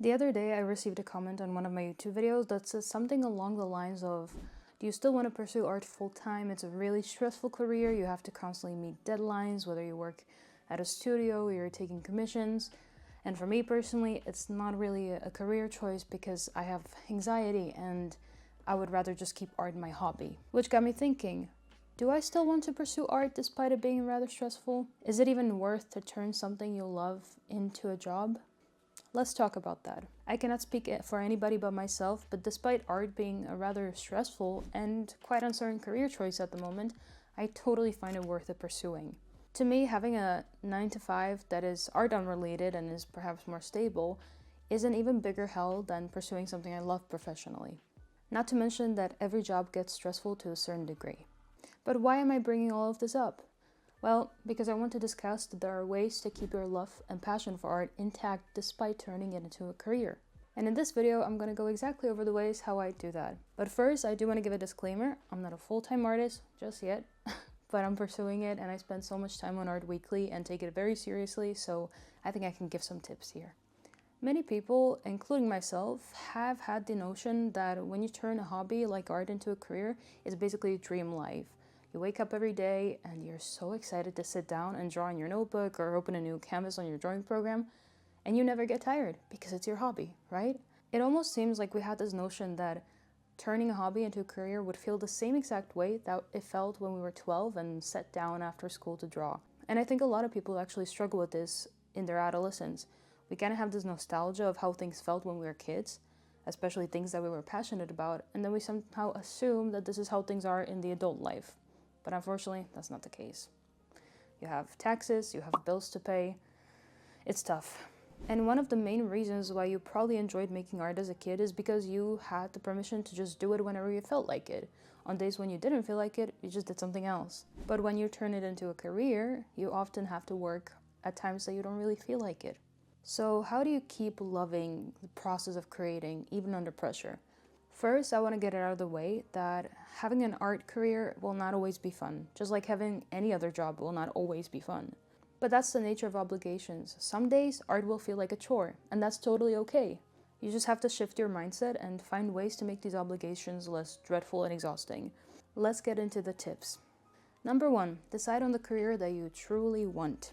The other day, I received a comment on one of my YouTube videos that says something along the lines of, do you still want to pursue art full-time? It's a really stressful career. You have to constantly meet deadlines, whether you work at a studio or you're taking commissions. And for me personally, it's not really a career choice because I have anxiety and I would rather just keep art my hobby. Which got me thinking, do I still want to pursue art despite it being rather stressful? Is it even worth to turn something you love into a job? Let's talk about that. I cannot speak for anybody but myself, but despite art being a rather stressful and quite uncertain career choice at the moment, I totally find it worth it pursuing. To me, having a 9 to 5 that is art unrelated and is perhaps more stable is an even bigger hell than pursuing something I love professionally. Not to mention that every job gets stressful to a certain degree. But why am I bringing all of this up? Well, because I want to discuss that there are ways to keep your love and passion for art intact despite turning it into a career. And in this video, I'm going to go exactly over the ways how I do that. But first, I do want to give a disclaimer. I'm not a full-time artist just yet, but I'm pursuing it and I spend so much time on art weekly and take it very seriously, so I think I can give some tips here. Many people, including myself, have had the notion that when you turn a hobby like art into a career, it's basically a dream life. You wake up every day and you're so excited to sit down and draw in your notebook or open a new canvas on your drawing program, and you never get tired because it's your hobby, right? It almost seems like we had this notion that turning a hobby into a career would feel the same exact way that it felt when we were 12 and sat down after school to draw. And I think a lot of people actually struggle with this in their adolescence. We kind of have this nostalgia of how things felt when we were kids, especially things that we were passionate about, and then we somehow assume that this is how things are in the adult life. But unfortunately, that's not the case. You have taxes, you have bills to pay. It's tough. And one of the main reasons why you probably enjoyed making art as a kid is because you had the permission to just do it whenever you felt like it. On days when you didn't feel like it, you just did something else. But when you turn it into a career, you often have to work at times that you don't really feel like it. So how do you keep loving the process of creating, even under pressure? First, I want to get it out of the way that having an art career will not always be fun, just like having any other job will not always be fun. But that's the nature of obligations. Some days, art will feel like a chore, and that's totally okay. You just have to shift your mindset and find ways to make these obligations less dreadful and exhausting. Let's get into the tips. Number 1, decide on the career that you truly want.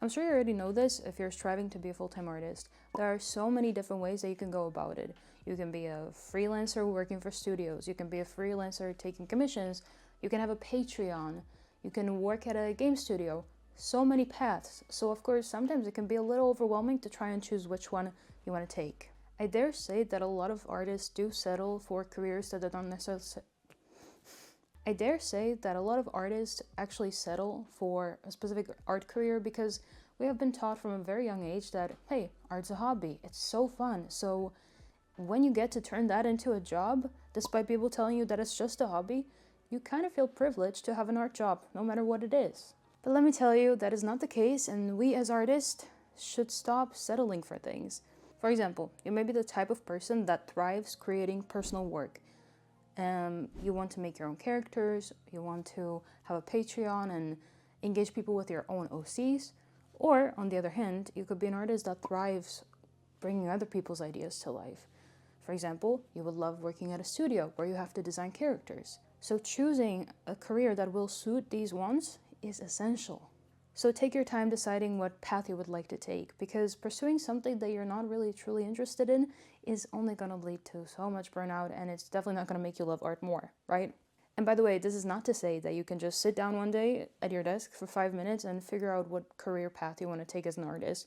I'm sure you already know this if you're striving to be a full-time artist. There are so many different ways that you can go about it. You can be a freelancer working for studios. You can be a freelancer taking commissions. You can have a Patreon. You can work at a game studio. So many paths. So of course, sometimes it can be a little overwhelming to try and choose which one you want to take. I dare say that a lot of artists do settle for careers that don't necessarily... I dare say that a lot of artists actually settle for a specific art career because we have been taught from a very young age that, hey, art's a hobby, it's so fun. So when you get to turn that into a job, despite people telling you that it's just a hobby, you kind of feel privileged to have an art job, no matter what it is. But let me tell you, that is not the case, and we as artists should stop settling for things. For example, you may be the type of person that thrives creating personal work. You want to make your own characters, you want to have a Patreon and engage people with your own OCs, or on the other hand, you could be an artist that thrives bringing other people's ideas to life. For example, you would love working at a studio where you have to design characters. So choosing a career that will suit these wants is essential. So take your time deciding what path you would like to take, because pursuing something that you're not really truly interested in is only going to lead to so much burnout, and it's definitely not going to make you love art more, right? And by the way, this is not to say that you can just sit down one day at your desk for 5 minutes and figure out what career path you want to take as an artist.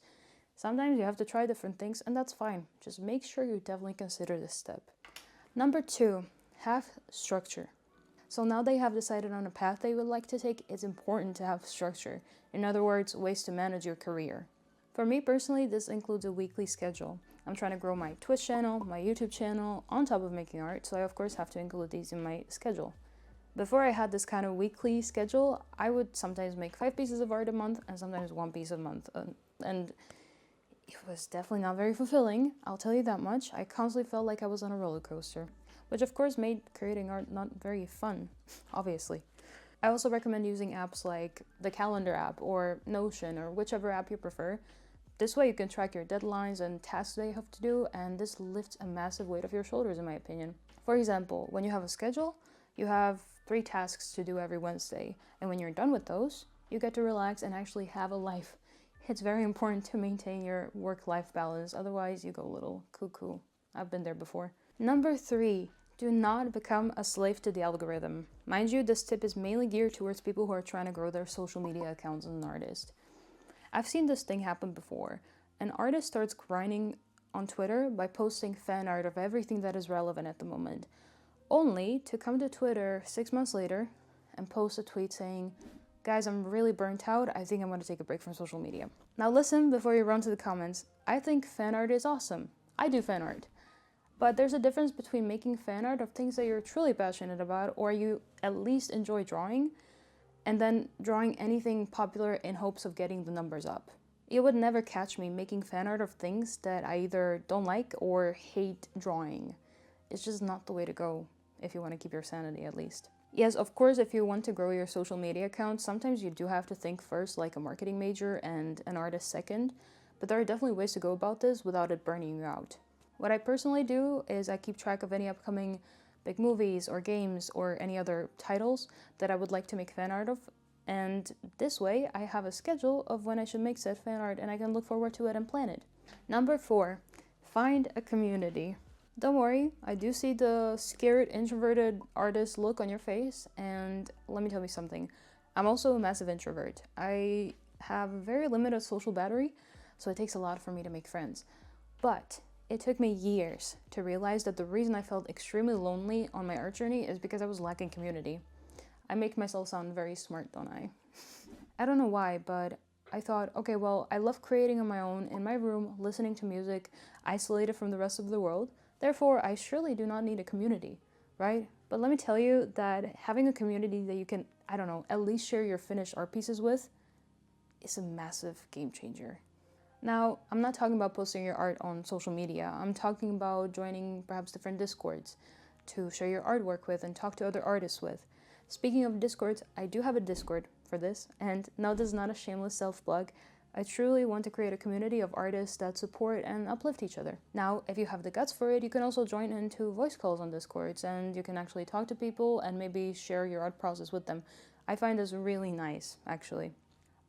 Sometimes you have to try different things, and that's fine. Just make sure you definitely consider this step. Number 2, have structure. So now that you have decided on a path that you would like to take, it's important to have structure. In other words, ways to manage your career. For me personally, this includes a weekly schedule. I'm trying to grow my Twitch channel, my YouTube channel, on top of making art, so I of course have to include these in my schedule. Before I had this kind of weekly schedule, I would sometimes make 5 pieces of art a month and sometimes 1 piece a month. And it was definitely not very fulfilling, I'll tell you that much. I constantly felt like I was on a roller coaster, which of course made creating art not very fun, obviously. I also recommend using apps like the calendar app or Notion or whichever app you prefer This way you can track your deadlines and tasks that you have to do, and this lifts a massive weight off your shoulders, in my opinion. For example, when you have a schedule, you have 3 tasks to do every Wednesday, and when you're done with those, you get to relax and actually have a life. It's very important to maintain your work-life balance, otherwise you go a little cuckoo. I've been there before. Number 3, do not become a slave to the algorithm. Mind you, this tip is mainly geared towards people who are trying to grow their social media accounts as an artist. I've seen this thing happen before. An artist starts grinding on Twitter by posting fan art of everything that is relevant at the moment, only to come to Twitter 6 months later and post a tweet saying, "Guys, I'm really burnt out. I think I'm going to take a break from social media." Now listen before you run to the comments. I think fan art is awesome. I do fan art. But there's a difference between making fan art of things that you're truly passionate about, or you at least enjoy drawing, and then drawing anything popular in hopes of getting the numbers up. You would never catch me making fan art of things that I either don't like or hate drawing. It's just not the way to go, if you want to keep your sanity at least. Yes, of course, if you want to grow your social media account, sometimes you do have to think first like a marketing major and an artist second, but there are definitely ways to go about this without it burning you out. What I personally do is I keep track of any upcoming big movies or games or any other titles that I would like to make fan art of, and this way I have a schedule of when I should make said fan art and I can look forward to it and plan it. Number 4, find a community. Don't worry, I do see the scared introverted artist look on your face, and let me tell you something. I'm also a massive introvert. I have a very limited social battery, so it takes a lot for me to make friends. But it took me years to realize that the reason I felt extremely lonely on my art journey is because I was lacking community. I make myself sound very smart, don't I? I don't know why, but I thought, okay, well, I love creating on my own, in my room, listening to music, isolated from the rest of the world. Therefore, I surely do not need a community, right? But let me tell you that having a community that you can, I don't know, at least share your finished art pieces with is a massive game changer. Now, I'm not talking about posting your art on social media. I'm talking about joining perhaps different Discords to share your artwork with and talk to other artists with. Speaking of Discords, I do have a Discord for this, and no, this is not a shameless self-plug. I truly want to create a community of artists that support and uplift each other. Now, if you have the guts for it, you can also join into voice calls on Discords, and you can actually talk to people and maybe share your art process with them. I find this really nice, actually.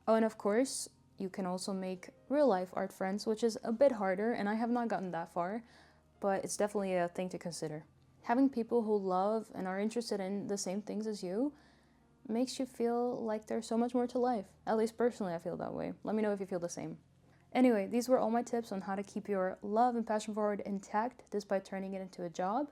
Oh, and of course, you can also make real-life art friends, which is a bit harder, and I have not gotten that far, but it's definitely a thing to consider. Having people who love and are interested in the same things as you makes you feel like there's so much more to life. At least personally, I feel that way. Let me know if you feel the same. Anyway, these were all my tips on how to keep your love and passion for art intact despite turning it into a job.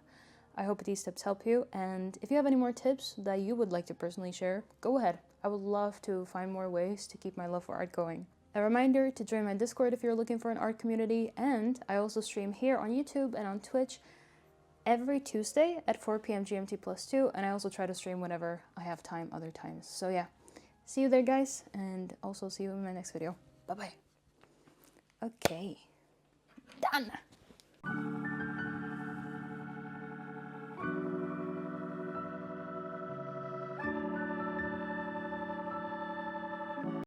I hope these tips help you, and if you have any more tips that you would like to personally share, go ahead. I would love to find more ways to keep my love for art going. A reminder to join my Discord if you're looking for an art community, and I also stream here on YouTube and on Twitch every Tuesday at 4 p.m. GMT +2, and I also try to stream whenever I have time other times. So yeah, see you there guys, and also see you in my next video. Bye bye. Okay, done.